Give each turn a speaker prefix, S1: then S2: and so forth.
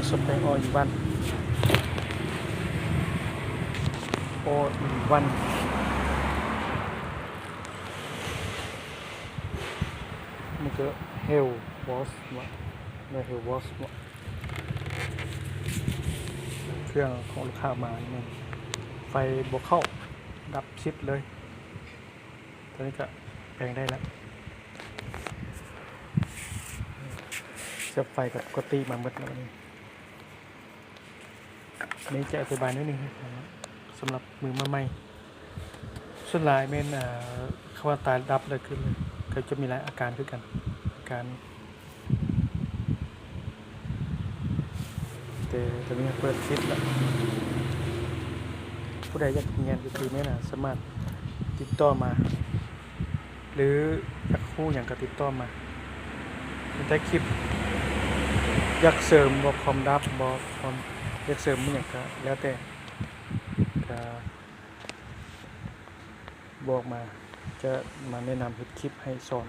S1: สเปรย์ออยวันโอวันมันก็เฮลวอสวะได้เฮลวอสวะเครื่องของลูกค้ามาเนี่ยไฟบวกเข้าดับชิดเลยตอนนี้ก็แปลงได้แล้วเสียบไฟกับปกติมาหมดแล้วนี่จะอธิบายนิดนึงสำหรับมือมาใหม่ส่วนหลายเมนคำว่าตายดับเลยขึ้นเลยก็จะมีหลายอาการขึ้นกันอาการแต่ตอนนี้เปิดคลิปแล้วผู้ใดอยากเรียนก็คือแม่น่ะสามารถติดต่อมาหรืออยากคู่อย่างก็ติดต่อมาในคลิปอยากเสริมบอกความดับบอกความอยากเสริมมันอย่างก็แล้วแต่ก็บอกมาจะมาแนะนำคลิปให้สอน